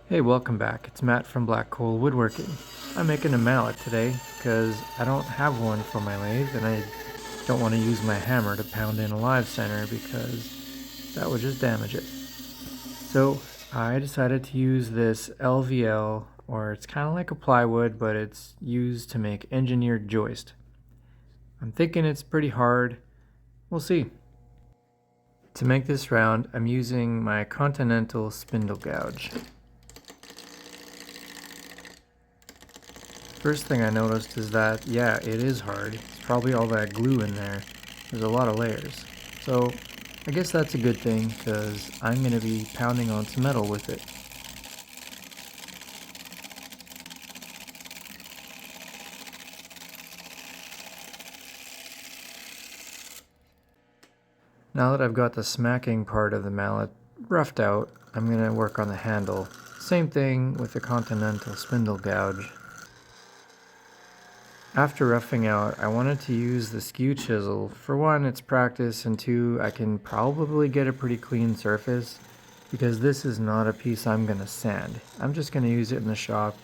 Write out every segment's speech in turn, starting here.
Hey, welcome back. It's Matt from Black Coal Woodworking. I'm making a mallet today because I don't have one for my lathe and I don't want to use my hammer to pound in a live center because that would just damage it. So I decided to use this LVL, or it's kind of like a plywood, but it's used to make engineered joist. I'm thinking it's pretty hard. We'll see. To make this round, I'm using my Continental spindle gouge. First thing I noticed is that, yeah, it is hard. It's probably all that glue in there. There's a lot of layers. So I guess that's a good thing because I'm going to be pounding on some metal with it. Now that I've got the smacking part of the mallet roughed out, I'm going to work on the handle. Same thing with the Continental spindle gouge. After roughing out, I wanted to use the skew chisel. For one, it's practice, and two, I can probably get a pretty clean surface because this is not a piece I'm going to sand. I'm just going to use it in the shop.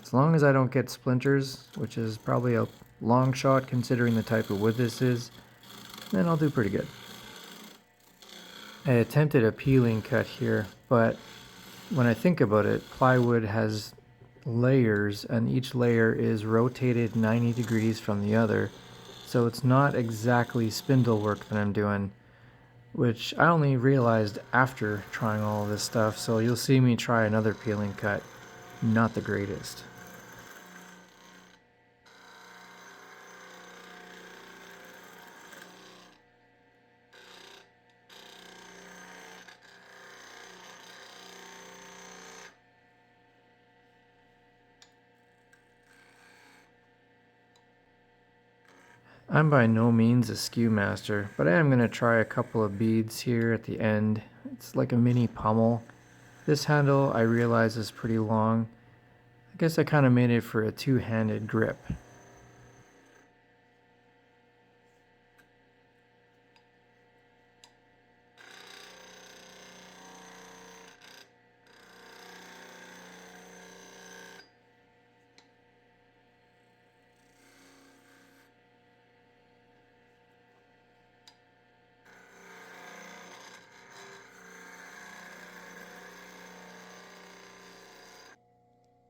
As long as I don't get splinters, which is probably a long shot considering the type of wood this is, then I'll do pretty good. I attempted a peeling cut here, but when I think about it, plywood has layers and each layer is rotated 90 degrees from the other, so it's not exactly spindle work that I'm doing, which I only realized after trying all of this stuff, so you'll see me try another peeling cut. Not the greatest. I'm by no means a skew master, but I am going to try a couple of beads here at the end. It's like a mini pommel. This handle I realize is pretty long. I guess I kind of made it for a two-handed grip.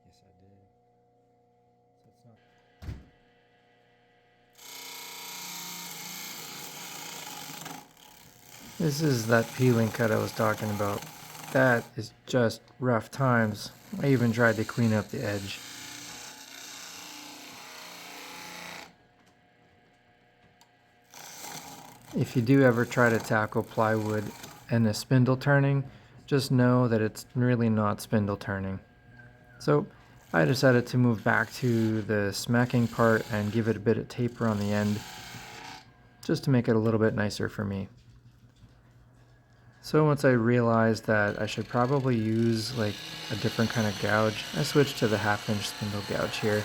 Yes, I did. So it's not. This is that peeling cut I was talking about. That is just rough times. I even tried to clean up the edge. If you do ever try to tackle plywood and a spindle turning, just know that it's really not spindle turning. So I decided to move back to the smacking part and give it a bit of taper on the end, just to make it a little bit nicer for me. So once I realized that I should probably use like a different kind of gouge, I switched to the 1/2 inch spindle gouge here,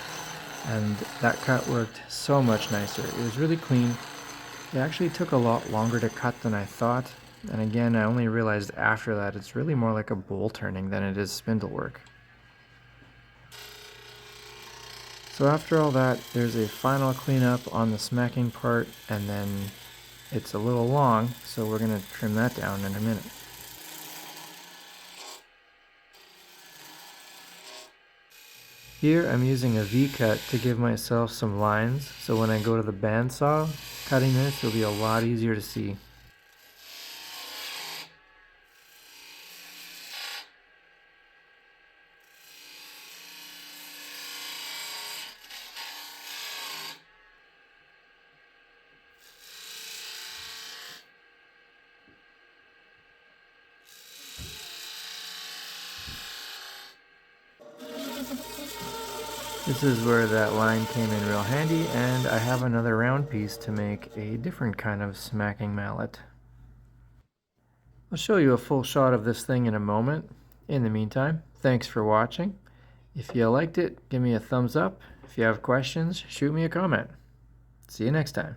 and that cut worked so much nicer. It was really clean. It actually took a lot longer to cut than I thought, and again I only realized after that it's really more like a bowl turning than it is spindle work. So after all that, there's a final cleanup on the smacking part, and then it's a little long, so we're going to trim that down in a minute. Here I'm using a V-cut to give myself some lines, so when I go to the bandsaw, cutting this will be a lot easier to see. This is where that line came in real handy, and I have another round piece to make a different kind of smacking mallet. I'll show you a full shot of this thing in a moment. In the meantime, thanks for watching. If you liked it, give me a thumbs up. If you have questions, shoot me a comment. See you next time.